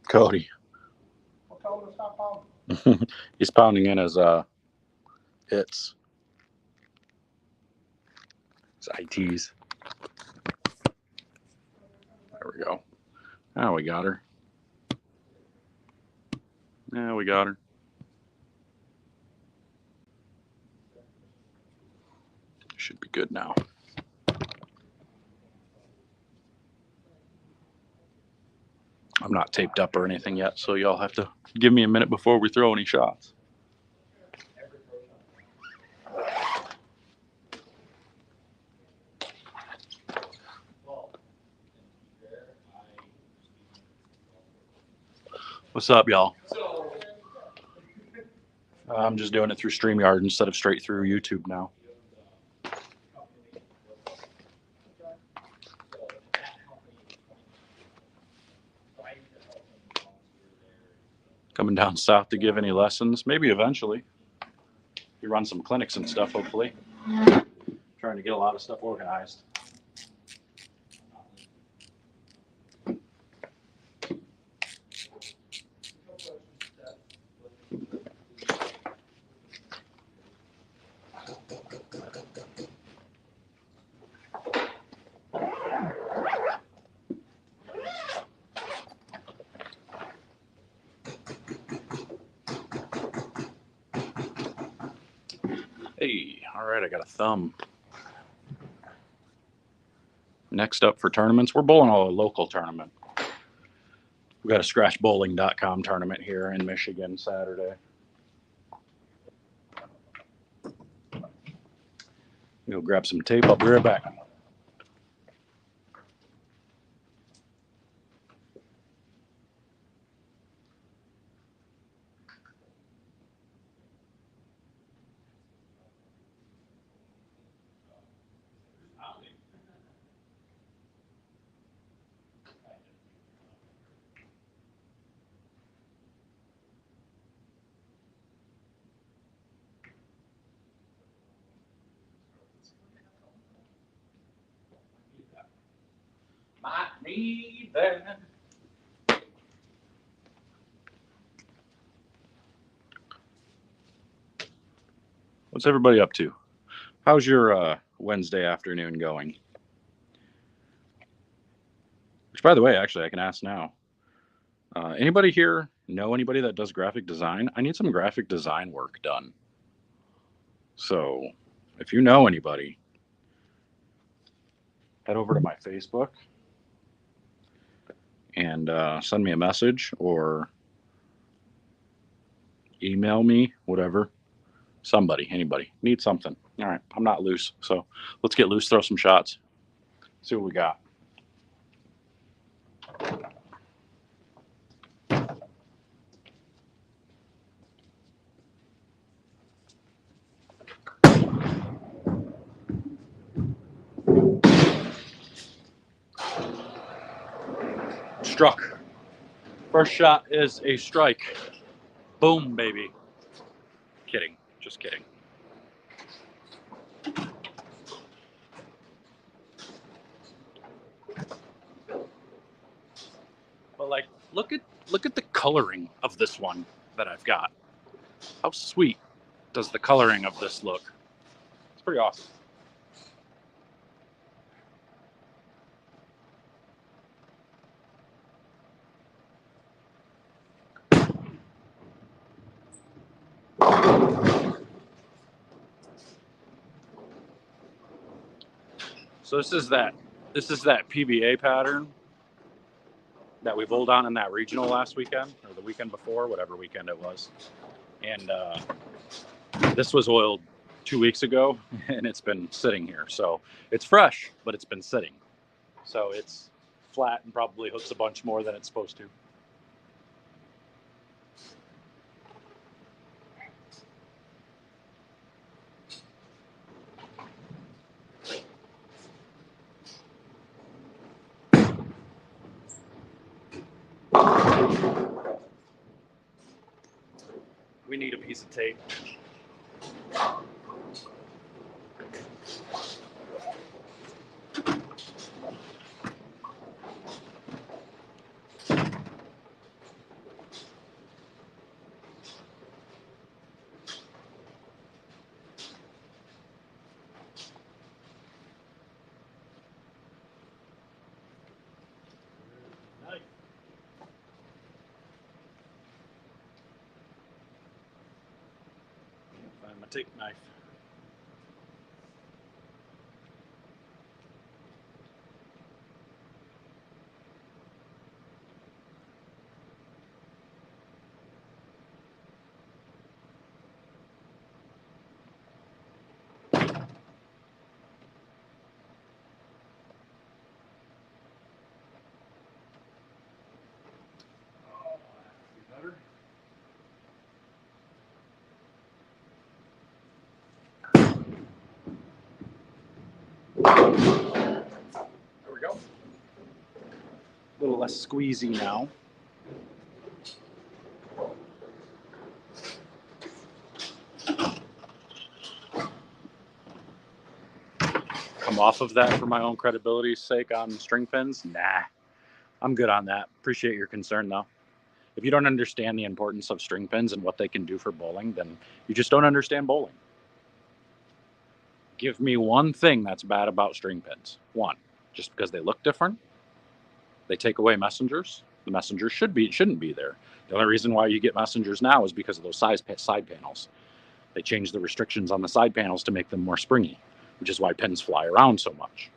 Cody. What told him to stop pounding? He's pounding in his hits. His ITs. There we go. Now we got her. Yeah, we got her. Should be good now. I'm not taped up or anything yet, so y'all have to give me a minute before we throw any shots. What's up, y'all? I'm just doing it through StreamYard instead of straight through YouTube now. Coming down south to give any lessons, maybe eventually. We run some clinics and stuff, hopefully. Trying to get a lot of stuff organized. Hey, all right, I got a thumb. Next up for tournaments, we're bowling a local tournament. We got a BowlerX.com tournament here in Michigan Saturday. Go grab some tape. I'll be right back. Might need that. What's everybody up to? How's your Wednesday afternoon going? Which, by the way, actually, I can ask now. Anybody here know anybody that does graphic design? I need some graphic design work done. So, if you know anybody, head over to my Facebook and send me a message or email me, whatever. Somebody, anybody, need something. All right, I'm not loose, so let's get loose, throw some shots, see what we got. Struck. First shot is a strike. Boom, baby. Kidding, just kidding. But like, look at the coloring of this one that I've got. How sweet does the coloring of this look? It's pretty awesome. So this is that PBA pattern that we bowled on in that regional last weekend or the weekend before, whatever weekend it was. And this was oiled 2 weeks ago, and it's been sitting here. So it's fresh, but it's been sitting. So it's flat and probably hooks a bunch more than it's supposed to. We need a piece of tape. take a knife. Better. There we go. A little less squeezy now. Come off of that for my own credibility's sake on string pins? Nah, I'm good on that. Appreciate your concern though. If you don't understand the importance of string pins and what they can do for bowling, then you just don't understand bowling. Give me one thing that's bad about string pins. One, just because they look different, they take away messengers. The messengers shouldn't be there. The only reason why you get messengers now is because of those side panels. They changed the restrictions on the side panels to make them more springy, which is why pins fly around so much.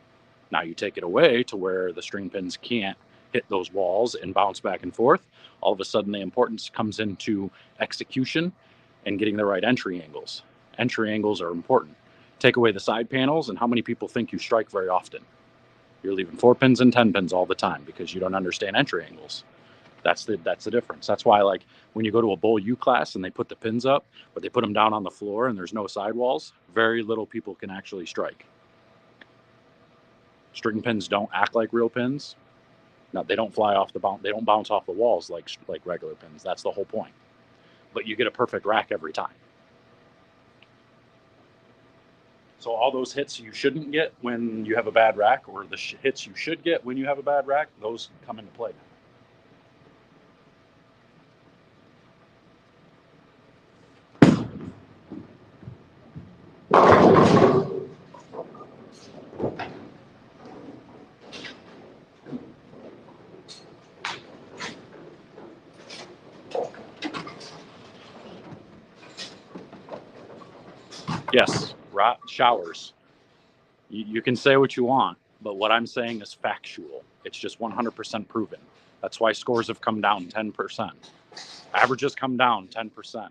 Now you take it away to where the string pins can't hit those walls and bounce back and forth. All of a sudden, the importance comes into execution and getting the right entry angles. Entry angles are important. Take away the side panels, and how many people think you strike very often? You're leaving 4 pins and 10 pins all the time because you don't understand entry angles. That's the difference. That's why, like, when you go to a bowl U class and they put the pins up, but they put them down on the floor and there's no sidewalls, very little people can actually strike. String pins don't act like real pins. No, they don't fly off the bounce. They don't bounce off the walls like regular pins. That's the whole point. But you get a perfect rack every time. So all those hits you shouldn't get when you have a bad rack, or the hits you should get when you have a bad rack, those come into play now. Yes, showers. You can say what you want, but what I'm saying is factual. It's just 100% proven. That's why scores have come down 10%. Averages come down 10%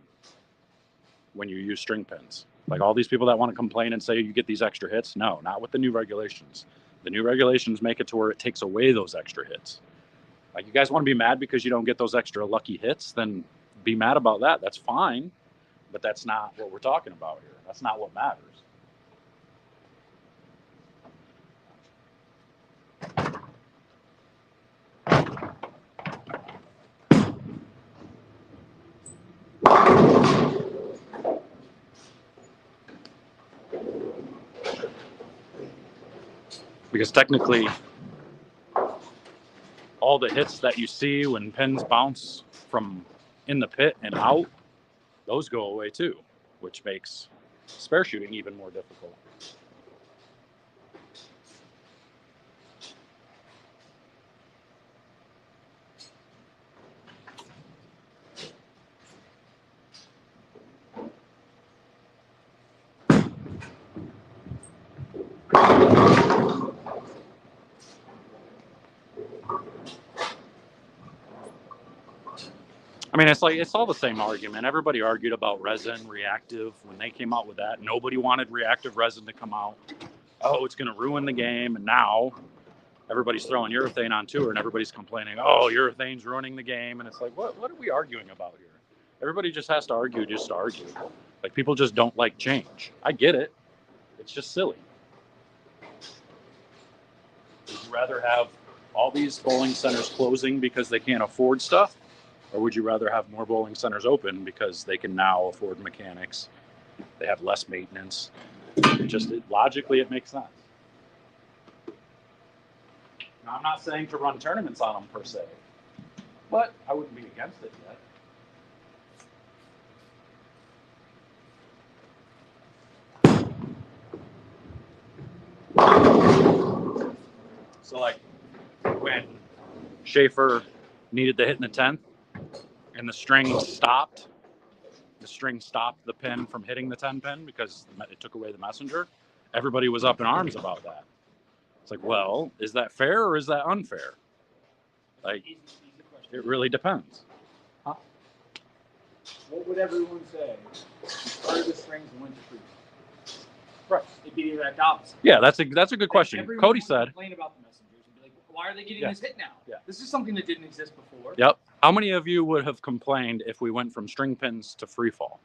when you use string pins. Like all these people that want to complain and say you get these extra hits. No, not with the new regulations. The new regulations make it to where it takes away those extra hits. Like, you guys want to be mad because you don't get those extra lucky hits, then be mad about that. That's fine. But that's not what we're talking about here. That's not what matters. Because technically, all the hits that you see when pins bounce from in the pit and out, those go away too, which makes spare shooting even more difficult. I mean, it's all the same argument. Everybody argued about resin, reactive. When they came out with that, nobody wanted reactive resin to come out. Oh, it's going to ruin the game. And now everybody's throwing urethane on tour and everybody's complaining, oh, urethane's ruining the game. And it's like, what are we arguing about here? Everybody just has to argue just to argue. Like, people just don't like change. I get it. It's just silly. Would you rather have all these bowling centers closing because they can't afford stuff? Or would you rather have more bowling centers open because they can now afford mechanics? They have less maintenance. Logically, it makes sense. Now, I'm not saying to run tournaments on them per se, but I wouldn't be against it yet. So, like, when Schaefer needed the hit in the 10th and the string stopped, the string stopped the pin from hitting the 10 pin because it took away the messenger. Everybody was up in arms about that. It's like, well, is that fair or is that unfair? Like, it really depends. Huh? What would everyone say? Started the strings and went to free. Right. It'd be the exact opposite. Yeah, that's a good question. Everyone Cody would said. complain about the messengers and be like, why are they getting this hit now? Yeah. This is something that didn't exist before. Yep. How many of you would have complained if we went from string pins to free fall?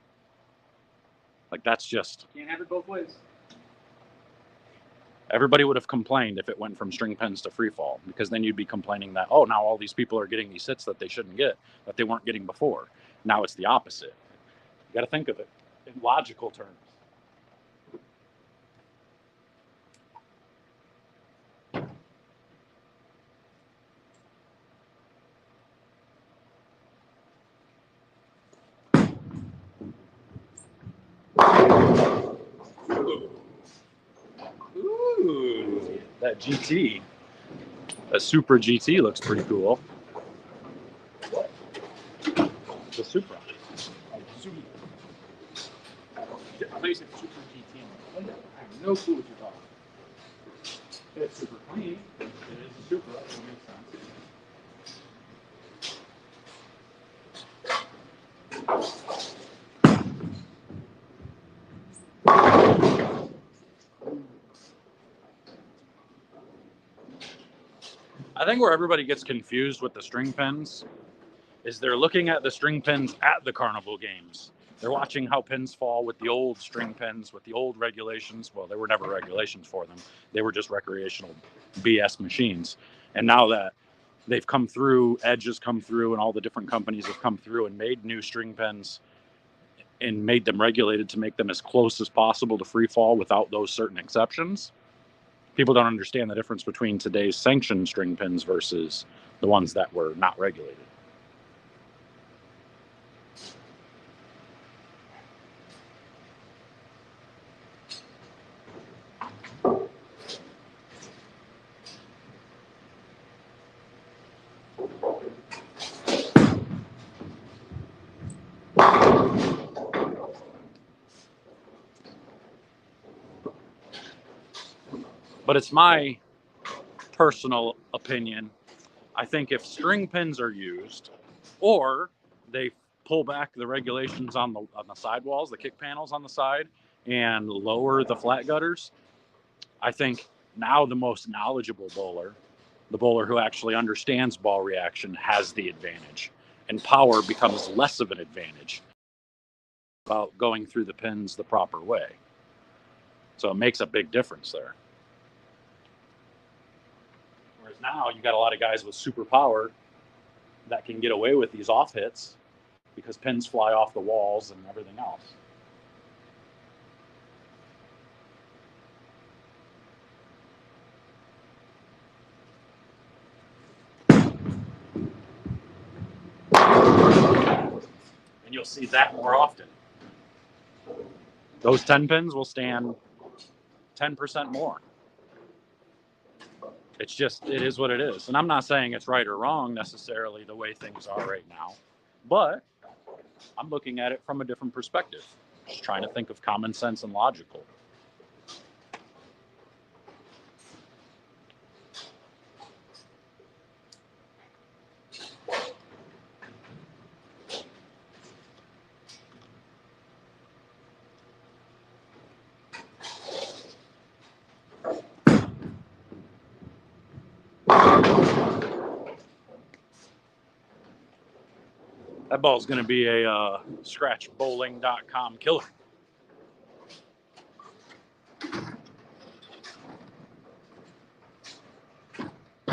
Like, that's just. Can't have it both ways. Everybody would have complained if it went from string pins to free fall, because then you'd be complaining that, oh, now all these people are getting these hits that they shouldn't get, that they weren't getting before. Now it's the opposite. You got to think of it in logical terms. Ooh, that GT, that Supra GT looks pretty cool. The Supra. Super. I thought you said Super GT. I have no clue what you're talking about. It's super clean. It is a Supra. It makes sense. I think where everybody gets confused with the string pins is they're looking at the string pins at the carnival games. They're watching how pins fall with the old string pins, with the old regulations. Well, there were never regulations for them. They were just recreational BS machines. And now that they've come through, Edge has come through, and all the different companies have come through and made new string pins and made them regulated to make them as close as possible to free fall without those certain exceptions. People don't understand the difference between today's sanctioned string pins versus the ones that were not regulated. But it's my personal opinion. I think if string pins are used, or they pull back the regulations on the sidewalls, the kick panels on the side, and lower the flat gutters, I think now the most knowledgeable bowler, the bowler who actually understands ball reaction, has the advantage, and power becomes less of an advantage about going through the pins the proper way. So it makes a big difference there. Whereas now you got a lot of guys with super power that can get away with these off hits because pins fly off the walls and everything else. And you'll see that more often. Those 10 pins will stand 10% more. It's just, it is what it is. And I'm not saying it's right or wrong necessarily the way things are right now, but I'm looking at it from a different perspective. Just trying to think of common sense and logical. That ball's going to be a scratchbowling.com killer.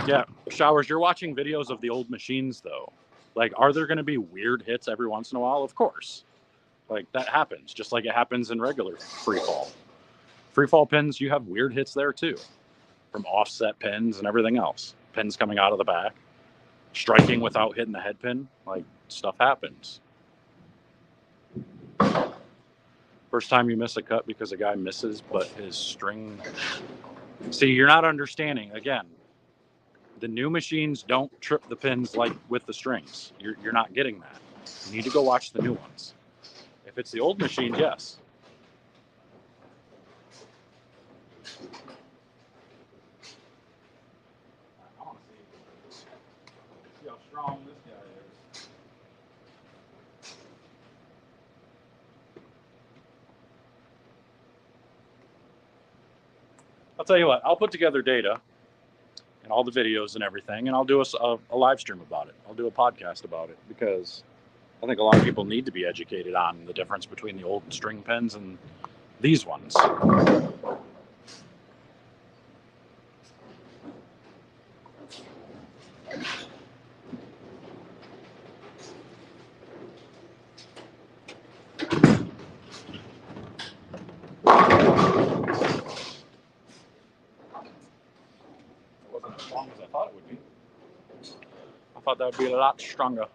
Yeah, Showers, you're watching videos of the old machines, though. Like, are there going to be weird hits every once in a while? Of course. Like, that happens, just like it happens in regular free fall. Free fall pins, you have weird hits there, too. From offset pins and everything else. Pins coming out of the back. Striking without hitting the head pin. Like, stuff happens. First time you miss a cut because a guy misses, but his string... See, you're not understanding. Again, the new machines don't trip the pins like with the strings. You're not getting that. You need to go watch the new ones. If it's the old machine, yes. I want to see how strong this guy is. I'll tell you what, I'll put together data and all the videos and everything, and I'll do a live stream about it. I'll do a podcast about it because I think a lot of people need to be educated on the difference between the old string pens and these ones. Wasn't as long as I thought it would be. I thought that would be a lot stronger.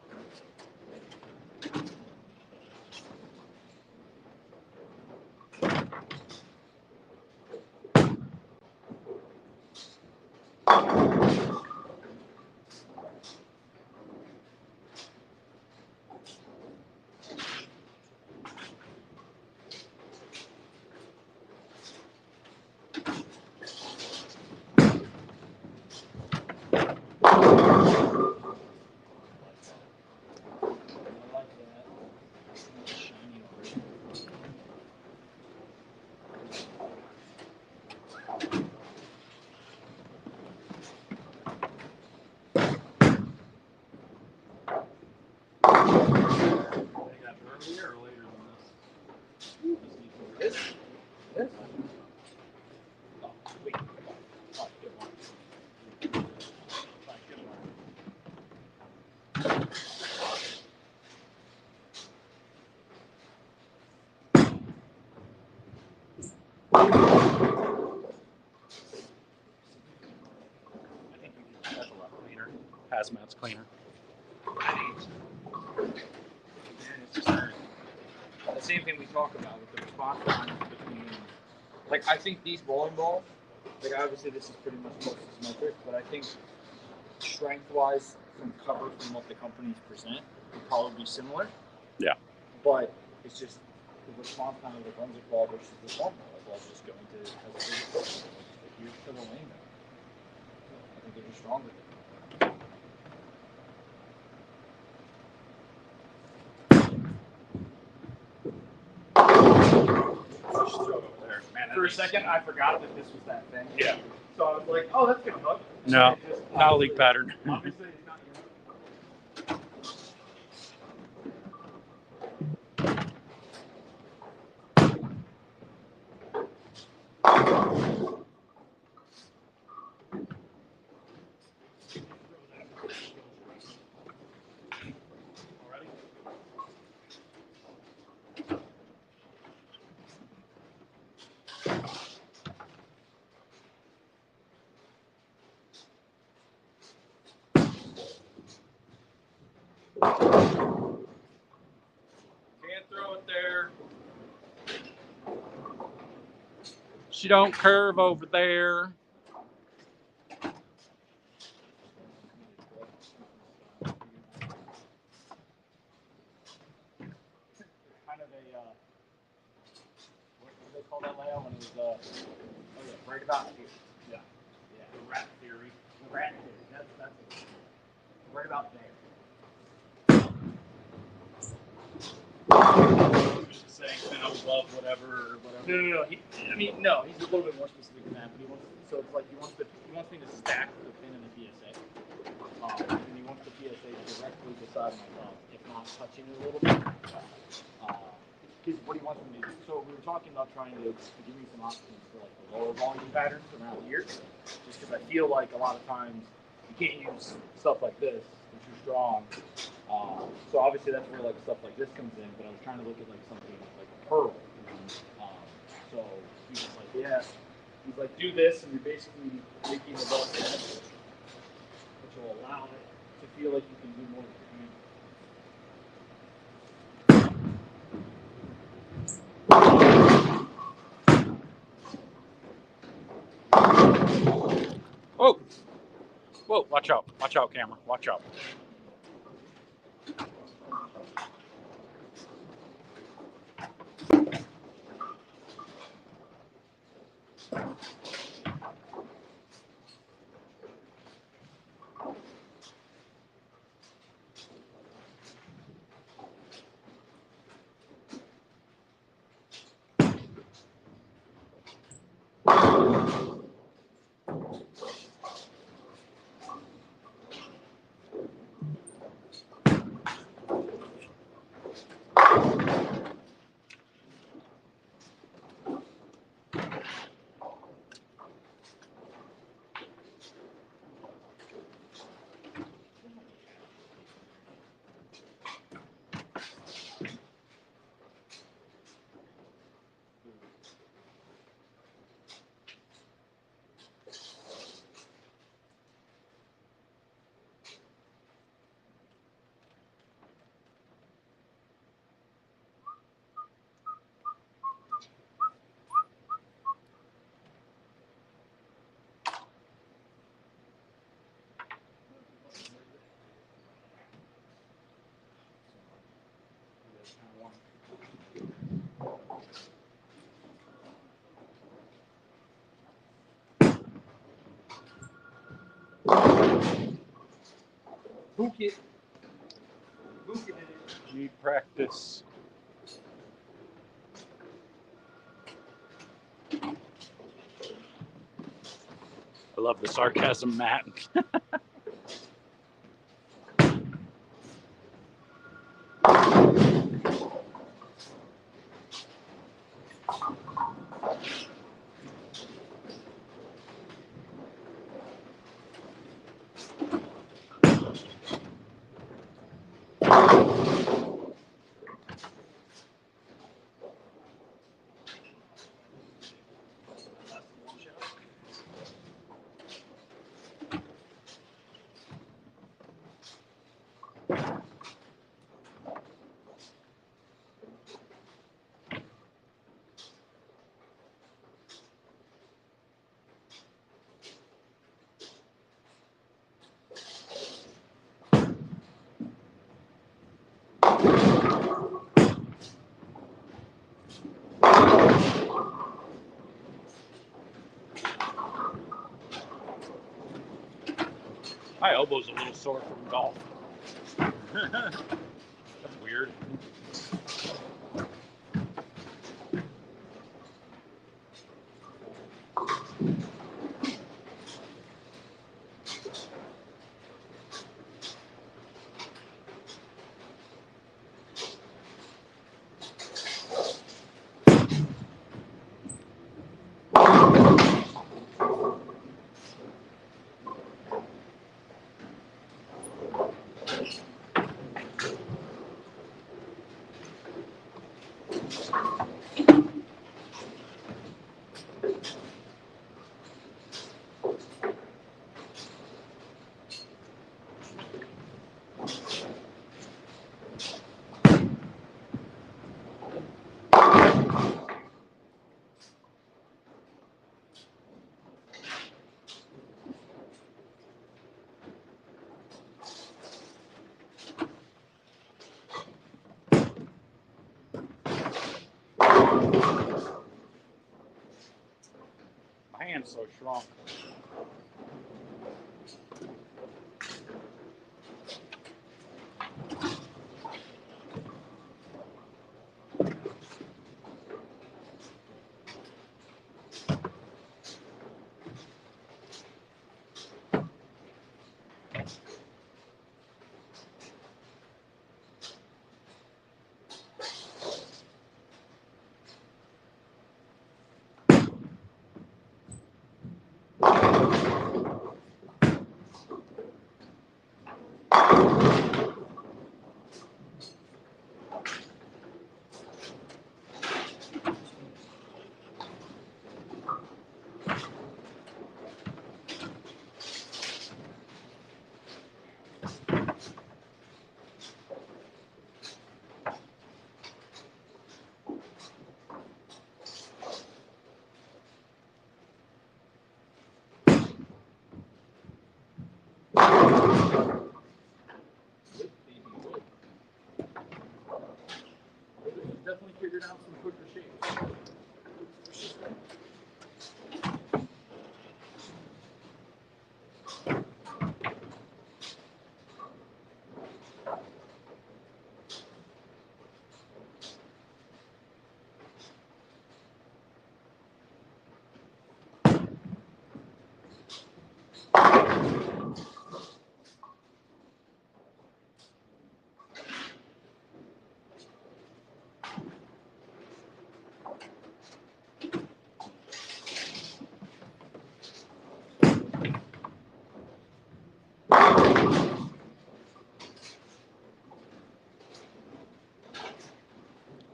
Earlier or later than this? This? Oh, wait. Oh, good one. Right, good one. I think that's a lot cleaner. Hazmat's cleaner. It's just the same thing we talk about with the response times between, like, I think these bowling balls, like, obviously this is pretty much close to symmetric, but I think strength-wise, from cover from what the companies present, would probably be similar. Yeah. But it's just the response time of the Brunswick ball versus the foam ball. The ball's just going to have a bigger force. Like, here's to the lane there. I think they're just stronger. Just throw it over there. Man, For a second, I forgot that this was that thing. Yeah. So I was like, oh, that's good hook. No, not a leak pattern. Obviously, it's not your hook. Already? Can't throw it there. She don't curve over there. Kind of a, what do they call that layout when it was, oh yeah, right about here. Yeah. Yeah, the rat theory. The rat theory, that's it. Right about there. Just saying, kind of above whatever. No. No. He's a little bit more specific than that, but he wants. So it's like he wants me to stack the pin in the PSA, and he wants the PSA directly beside my thumb, if not touching it a little bit. Because what he wants me to do. So we were talking about trying to give me some options for like the lower volume patterns around here, just because I feel like a lot of times you can't use stuff like this. They're too strong. So obviously that's where like stuff like this comes in. But I was trying to look at like something like a pearl. So he's just like, yeah. He's like, do this, and you're basically making the ball symmetric, which will allow it to feel like you can do more with your hand. Whoa. Whoa, watch out. Watch out, camera. Watch out. Book it. Book it in it. Need practice. I love the sarcasm, Matt. My elbow's a little sore from golf. That's weird. My hand's so shrunk.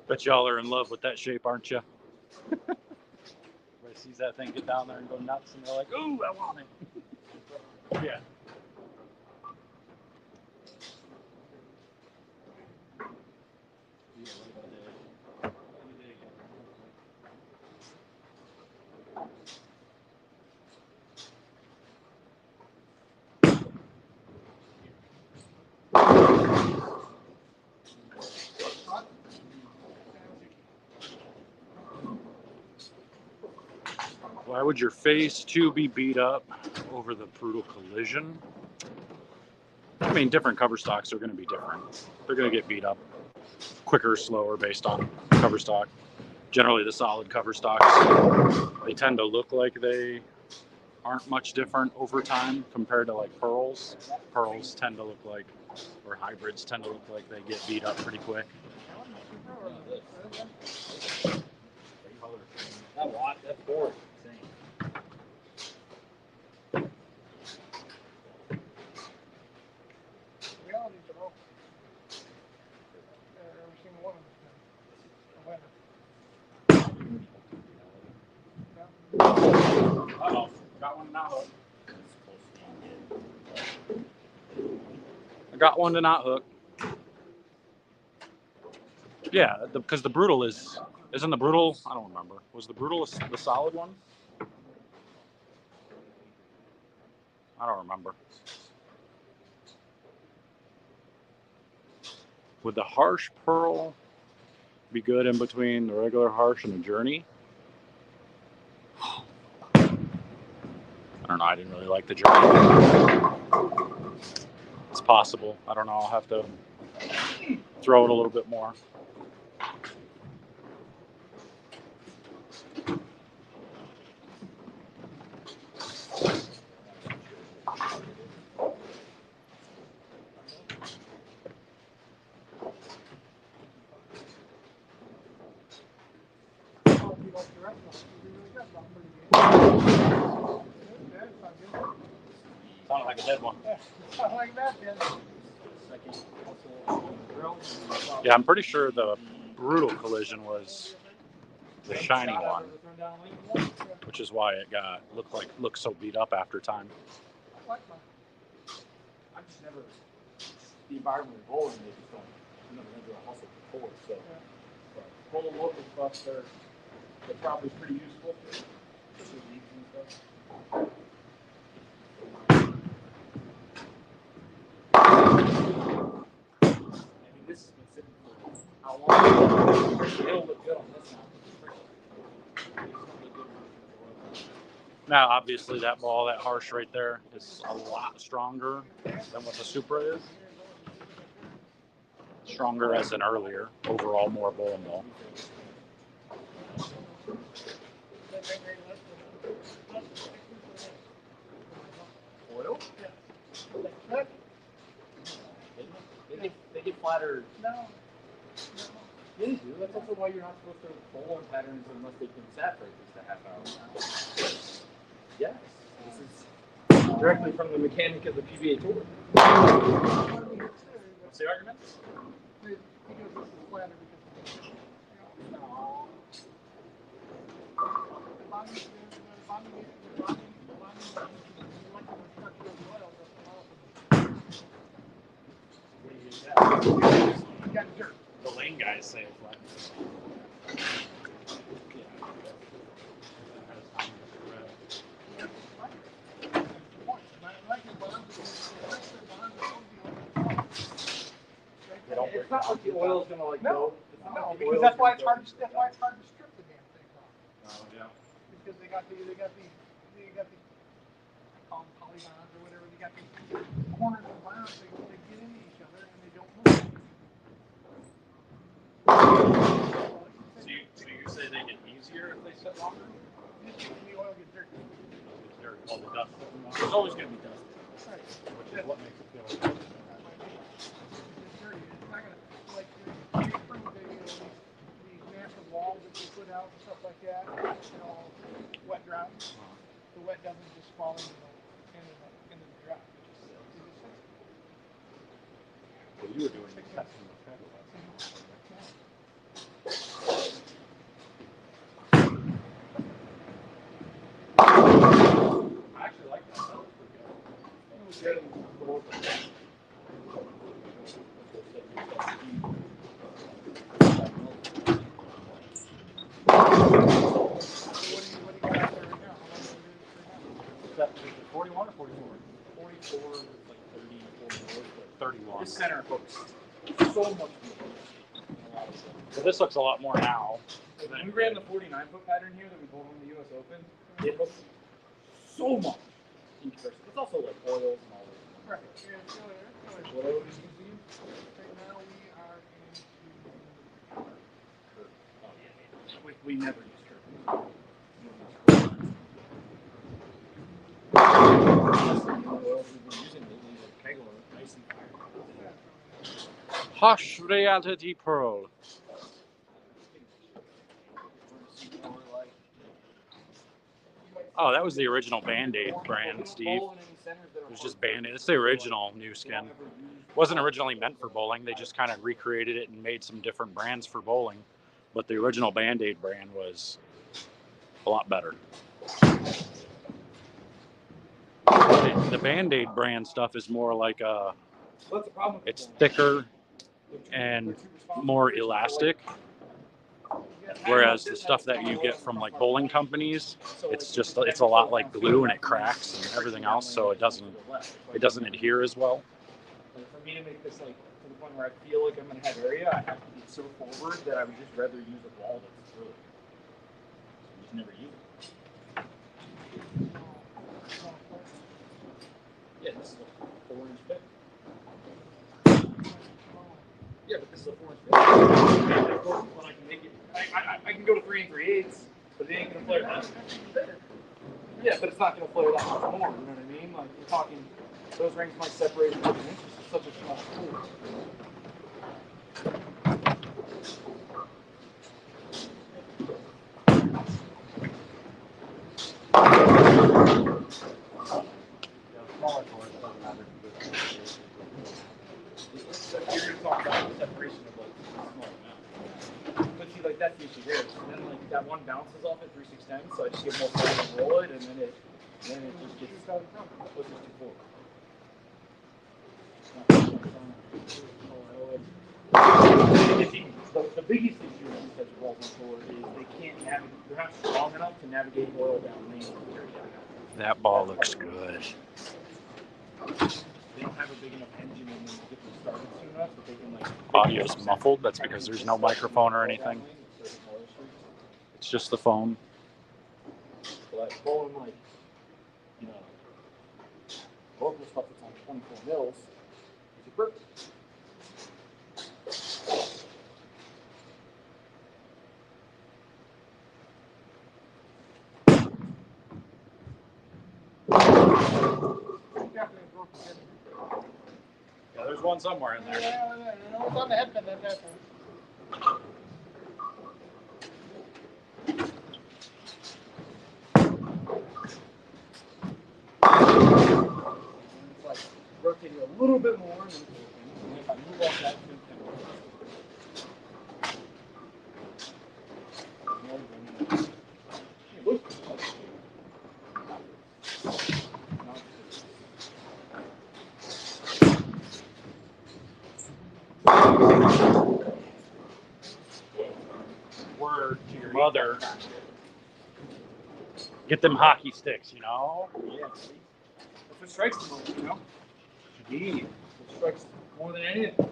Bet y'all are in love with that shape, aren't you? Everybody sees that thing get down there and go nuts, and they're like, "Ooh, I want it." Yeah. Why would your phase 2 be beat up over the brutal collision? I mean, different cover stocks are going to be different. They're going to get beat up quicker, slower based on cover stock. Generally, the solid cover stocks, they tend to look like they aren't much different over time compared to like pearls. Pearls tend to look like, or hybrids tend to look like they get beat up pretty quick. That watch, that board is insane. We all need to know. I've never seen one of them. Uh-oh, got one to not hook. I got one to not hook. Yeah, because the brutal isn't the brutal, I don't remember. Was the brutal the solid one? I don't remember. Would the harsh pearl be good in between the regular harsh and the journey? I don't know. I didn't really like the journey. It's possible. I don't know. I'll have to throw it a little bit more. Sounded like a dead one. I like that, Ben. Yeah, I'm pretty sure the brutal collision was the shiny one, which is why it looked so beat up after time. I like mine. I'm just never, the environment of bowling, they just don't, I'm never into a hustle before, so. But bowling local stuff, they're probably pretty useful, especially leagues and stuff. I mean, this has been sitting for how long? It'll look good on this now. Now, obviously, that ball, that harsh right there, is a lot stronger than what the Supra is. Stronger as in earlier. Overall, more bowling ball. Oil? Yeah. They get flatter. No. Yeah, they do. That's also why you're not supposed to bowl on patterns unless they can saturate just a half hour. Yes. This is directly from the mechanic of the PBA Tour. What's the argument? Because this is flatter because no. You got dirt. The lane guys say it's like. It's not like the oil's gonna like go. No, because that's why it's hard to strip the damn thing off. Oh, yeah. Because they got the I call them polygons or whatever. They got these corners of bonds. They get into each other and they don't move. So you say they get easier if they sit longer? The oil gets dirty. or all the dust. There's always going to be dust. Right. Which is what makes it feel like That might be. It's dirty. It's not gonna, like, you prove that, these massive walls that you put out and stuff like that, wet dry. The wet doesn't just fall into the dry. It just sits. Well, you were doing the testing with Hazmat. I actually like that. That looks pretty good. What do you got out there right now? How long is it right Is that 41 or 44? 44, like 34 more. 31. This center hooks so much more. So this looks a lot more now. When we ran the 49-foot pattern here that we pulled on the U.S. Open, it hooks so much. It's also like oils and all that. Right. Yeah, it's really. What oil is you use? Right now we are into We never use oils we've been using lately, like keg oil, nice and fire. Hush Reality Pearl. Oh, that was the original Band-Aid brand, Steve. It was just Band-Aid. It's the original new skin. It wasn't originally meant for bowling. They just kind of recreated it and made some different brands for bowling. But the original Band-Aid brand was a lot better. The Band-Aid brand stuff is more like it's thicker and more elastic. Whereas the stuff that you get from like bowling companies, it's a lot like glue and it cracks and everything else, so it doesn't adhere as well. For me to make this like to the point where I feel like I'm gonna have area, I have to be so forward that I would just rather use a ball that's through. So just never use it. Yeah, this is a 4-inch bit. Yeah, but this is a 4-inch bit. When I can make it, I can go to 3 3/8, but it ain't gonna flare that. Yeah, but it's not gonna flare that much more. You know what I mean? Like we're talking, those rings might separate 11 inches. It's such a small tool. You're talking about the separation of like a small amount. But see, like that's the issue there. And then like that one bounces off at 3/6, so I just get more forward and roll it, and then it just gets closer to forward. The biggest issue with these types of balls on tour is they can't navigate. They're not strong enough to navigate oil down lane. That ball looks good. They don't have a big enough engine in them to get them started soon enough that they can like. Audio's muffled. That's because there's no microphone or anything. It's just the phone. But bowling like, local stuff that's on 24 mils, is perfect. definitely broke the head. Yeah, there's one somewhere in there. Yeah, it's on the head pin, that's one. It's like rotating a little bit more, and then if I move off that, Word to your mother. Get them hockey sticks, Yeah, see? That's what strikes the most, Indeed. What strikes more than anything.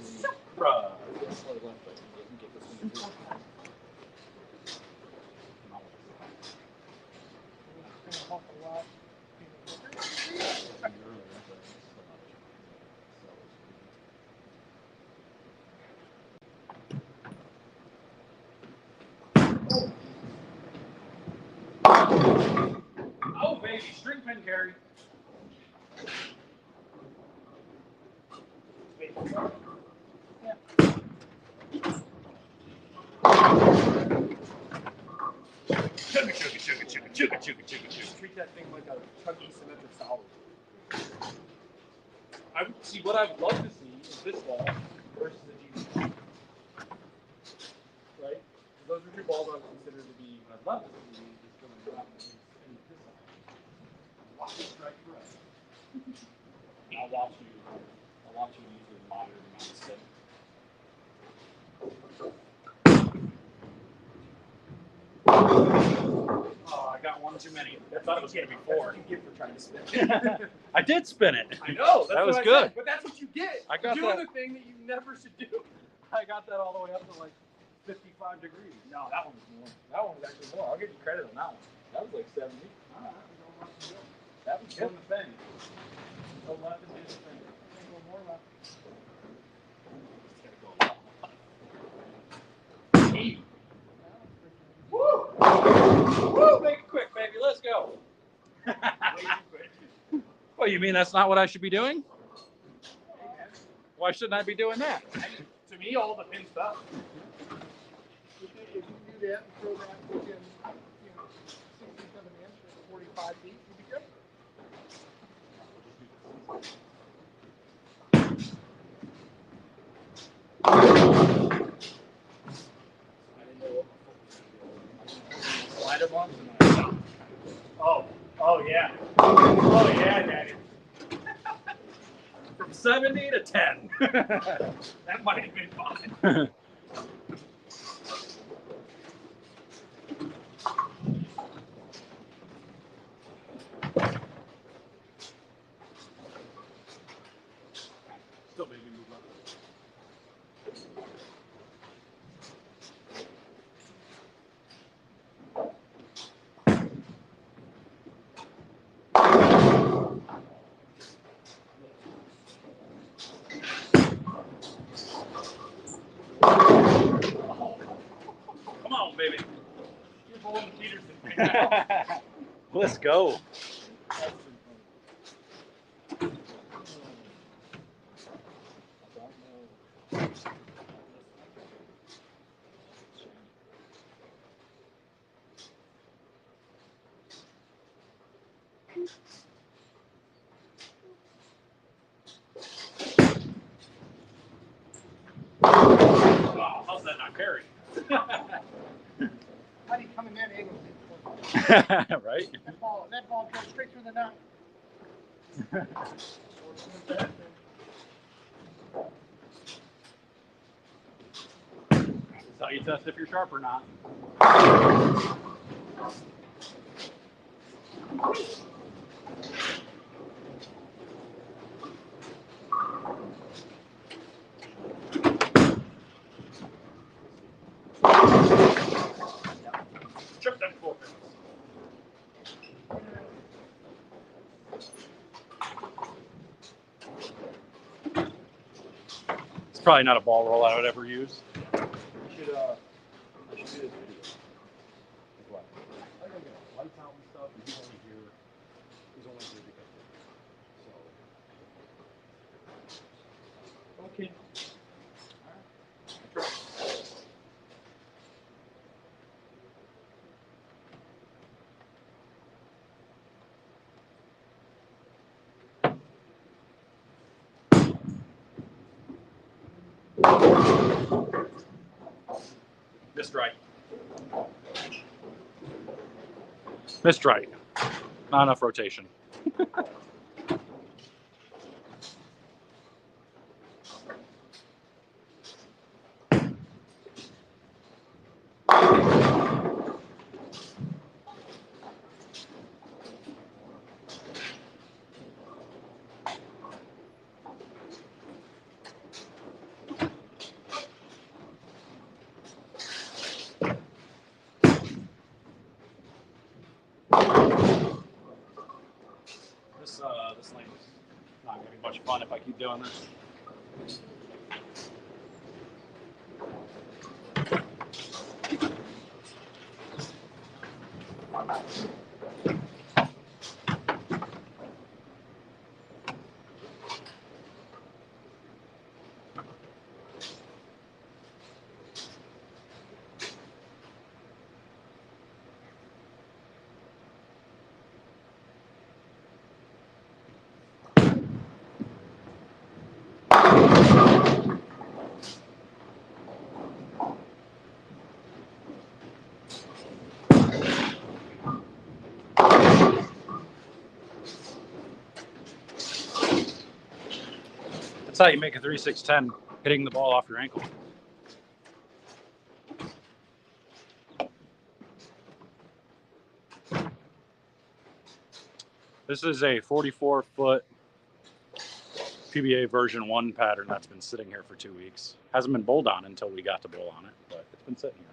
Supra. It's gonna help a lot. Oh, baby, string pin carry. Chugga, chugga, chugga, chugga, chugga, chugga, chugga, chugga. Treat that thing like a chunky symmetric solid. I would see what I would love to see is this ball versus the G. Right? Those are two balls I would consider to be what I'd love to see is going around and this side. Watch it strike correct. I'll watch you use the monitor amount of spin. Oh, I got one too many. I thought it was going to be That's 4. what you get for trying to spin. I did spin it. I know. That's That was what I good. said, but that's what you get. I got You're doing that. the thing that you never should do. I got that all the way up to like 55 degrees. No, that one was more. That one was actually more. I'll give you credit on that one. That was like 70. All right, we don't want to do it. That was Doing good. the thing. Go left and do the thing. Go more left. It's gonna go left. Woo! Woo! Make it quick, baby. Let's go. Well, you mean that's not what I should be doing? Why shouldn't I be doing that? To me, all the pin stuff. If you do that and throw that within, 67 inch or 45 feet, you'd be good. I didn't know what slider ones. Oh yeah. Oh yeah, Daddy. From 70 to 10. That might have been fine. Still maybe move up. Come on, baby. You're bowling Peterson. Let's go. Wow, how's that not carry? How do you come in that angle? Right? That ball goes straight through the knot. That's how you test if you're sharp or not. Trip them four pins. It's probably not a ball roll I would ever use. I should do this video. What? I gotta get lights out and stuff, and he's only here because Okay. missed right. Missed right. Not enough rotation. This lane is not going to be much fun if I keep doing this. That's how you make a 3-6-10, hitting the ball off your ankle. This is a 44-foot PBA version 1 pattern that's been sitting here for 2 weeks. Hasn't been bowled on until we got to bowl on it, but it's been sitting here.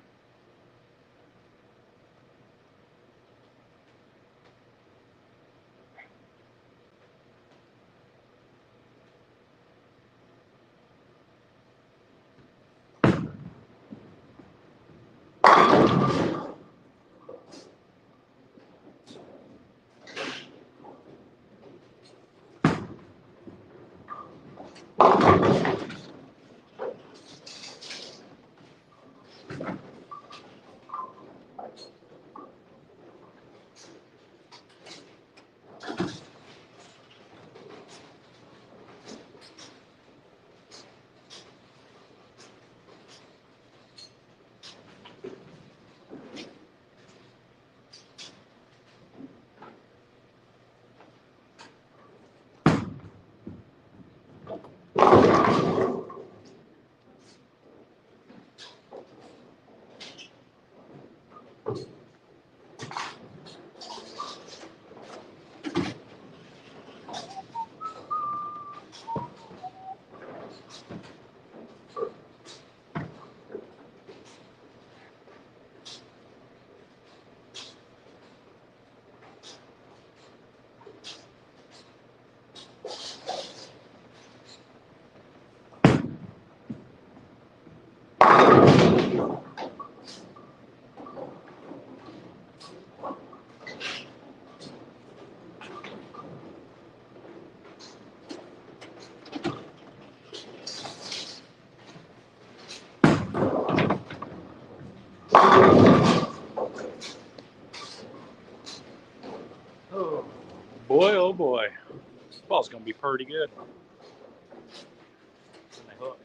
Boy, oh boy. This ball's going to be pretty good. And they hook.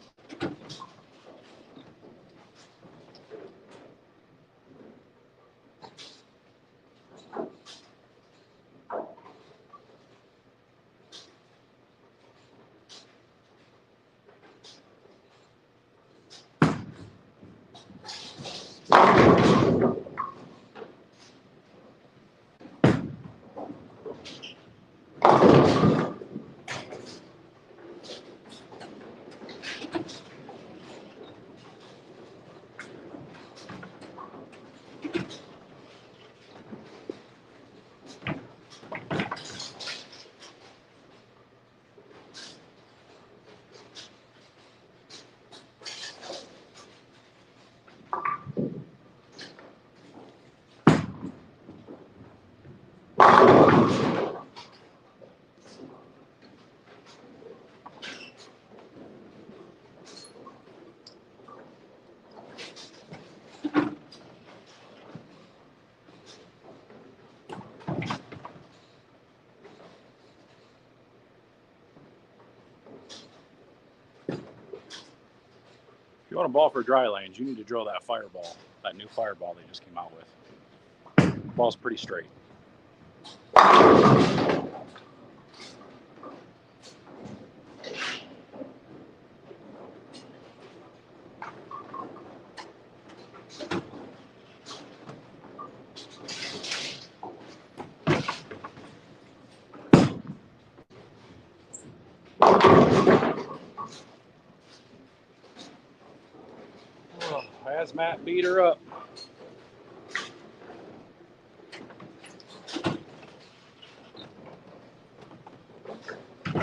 If you want a ball for dry lanes, you need to drill that fireball, that new fireball they just came out with. The ball's pretty straight. Oh, Hazmat beat her up.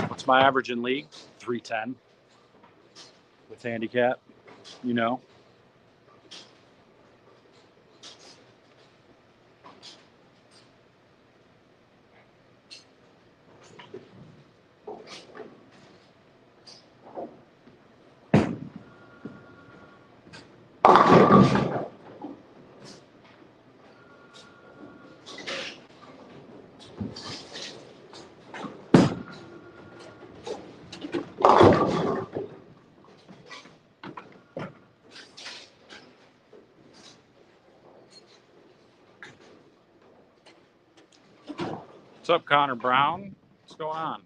What's my average in league? 310 with handicap, you know. What's up, Connor Brown? What's going on?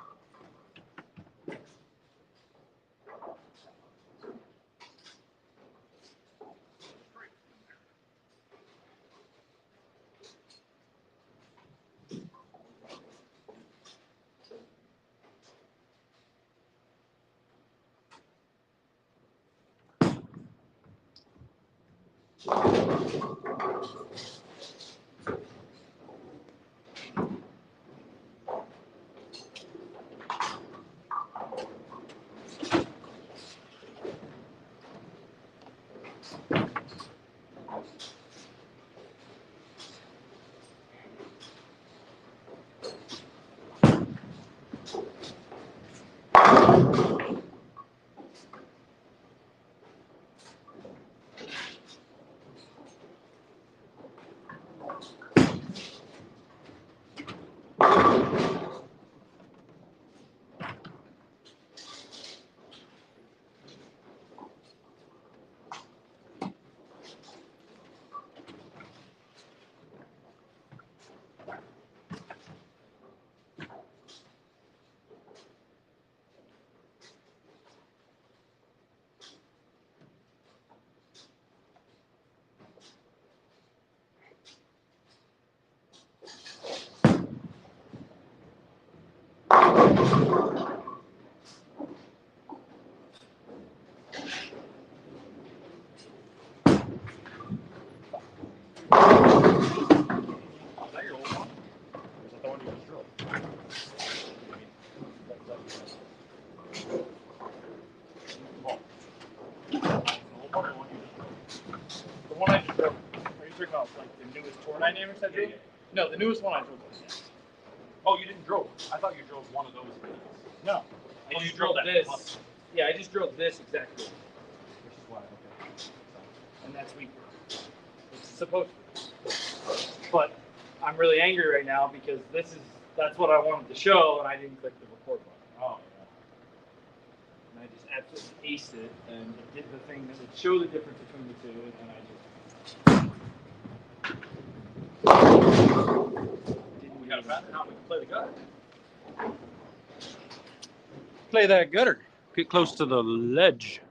that your old one? Or is that the one you just drilled? The one I just drove. Are you talking about like the newest tour dynamics I drove? Yeah. No, the newest one I drove was this. Oh, you didn't drill. I thought you drove one of those. No. Oh, I you just drilled drove that this. plus. Yeah, I just drove this exactly. Which is why, okay. And that's weak. It's supposed to. But I'm really angry right now because that's what I wanted to show and I didn't click the record button. Oh, And I just absolutely aced it and it did the thing that would show the difference between the two and I just we got a pattern now. We can play the gutter. Play that gutter. Get close to the ledge.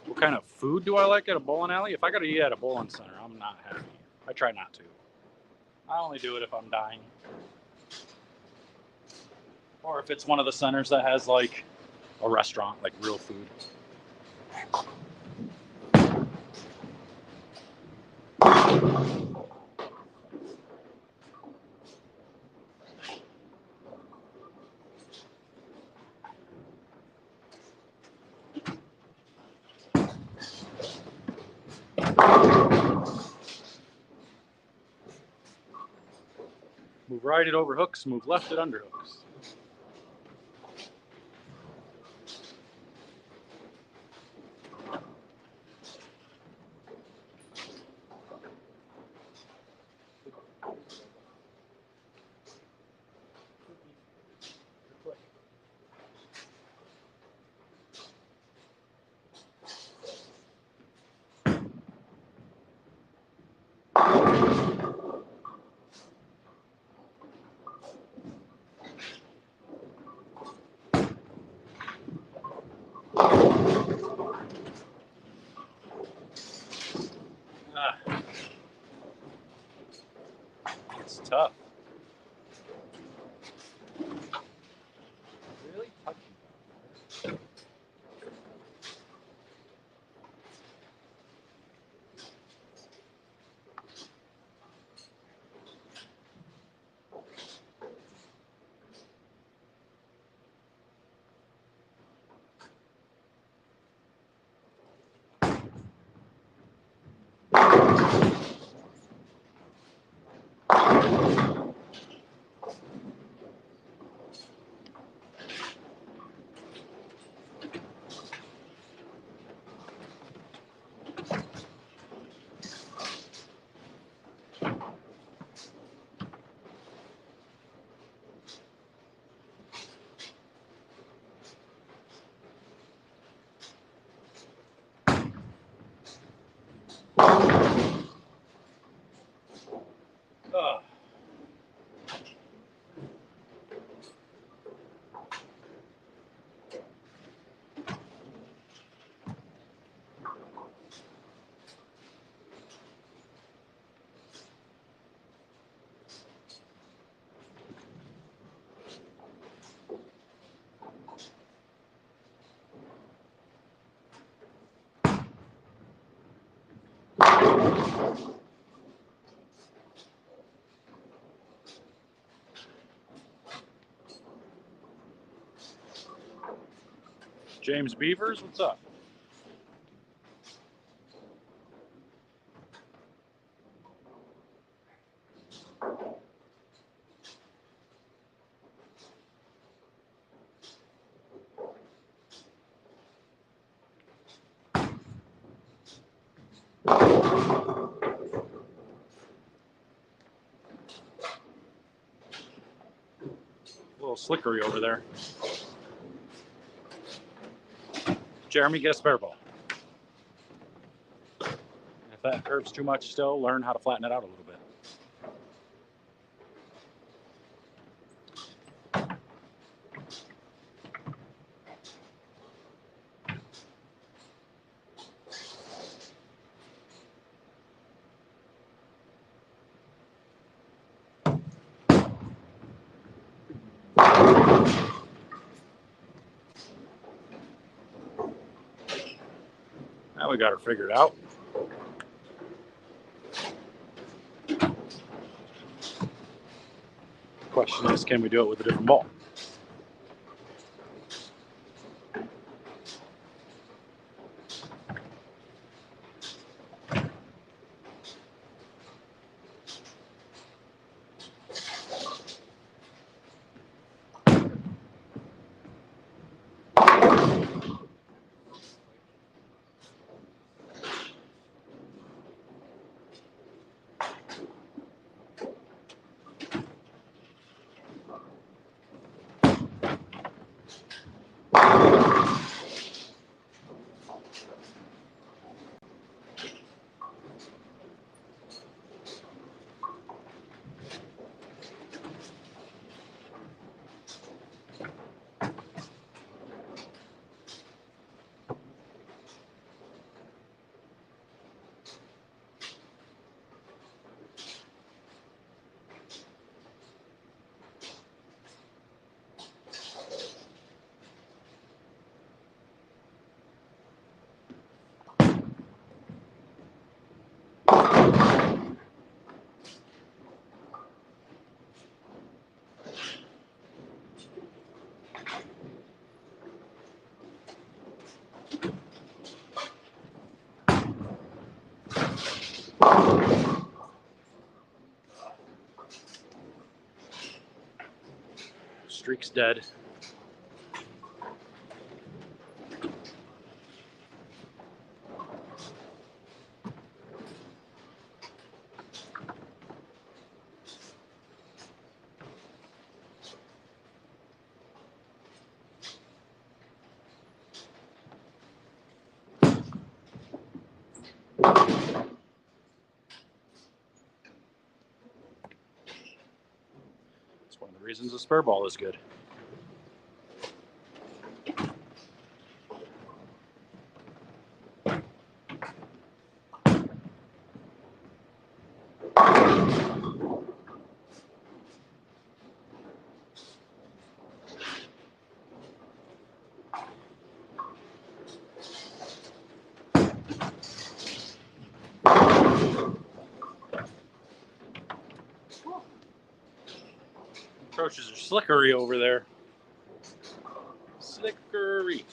What kind of food do I like at a bowling alley? If I got to eat at a bowling center, I'm not happy. I try not to. I only do it if I'm dying. Or if it's one of the centers that has like a restaurant, like real food. Move right it over hooks, move left it under hooks. It's tough. Really touchy. James Beavers, what's up? A little slickery over there. Jeremy, get a spare ball. If that curves too much still, learn how to flatten it out a little bit. Now we got her figured out. Question is, can we do it with a different ball? Streak's dead. That's one of the reasons a spare ball is good. Approaches are slickery over there. Slickery.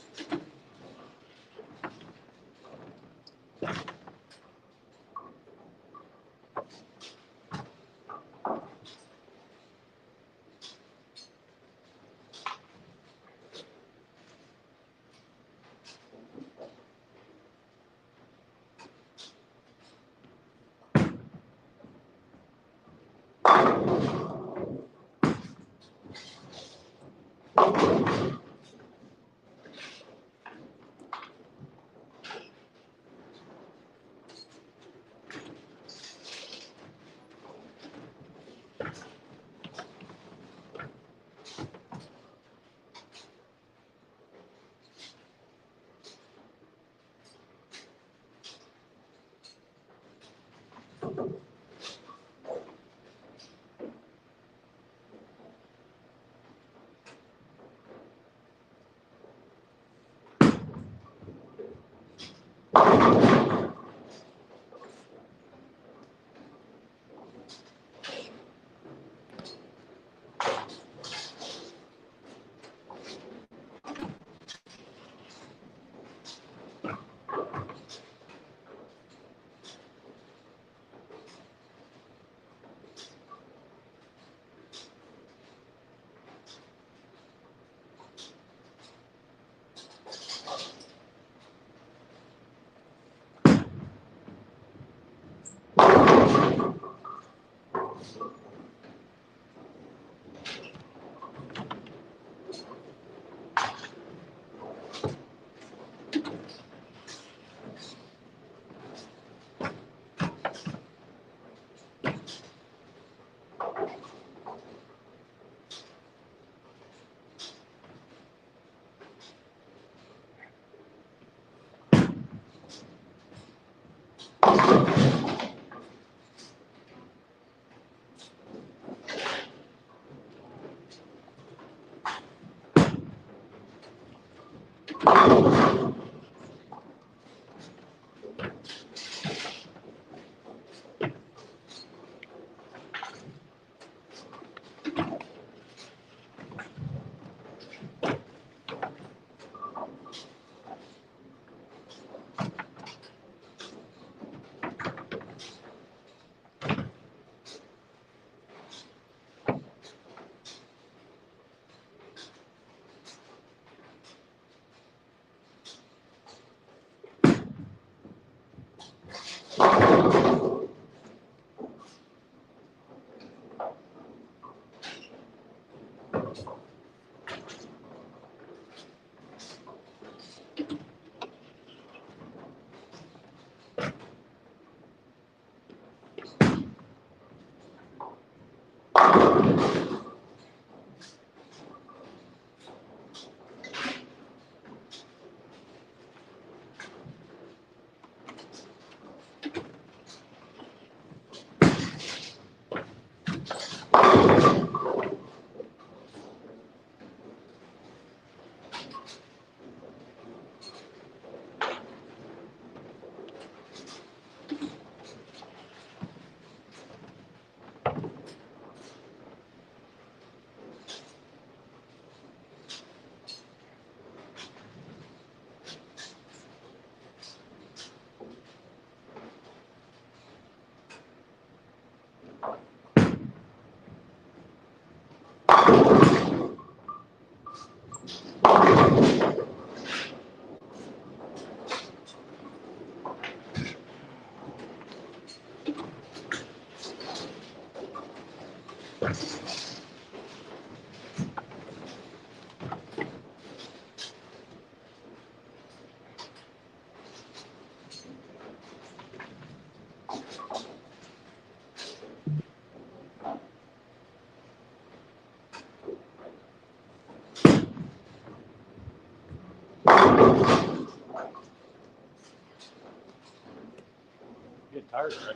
Get tired, right?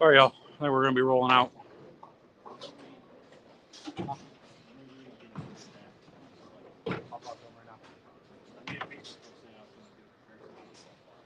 All right, y'all. I think we're going to be rolling out.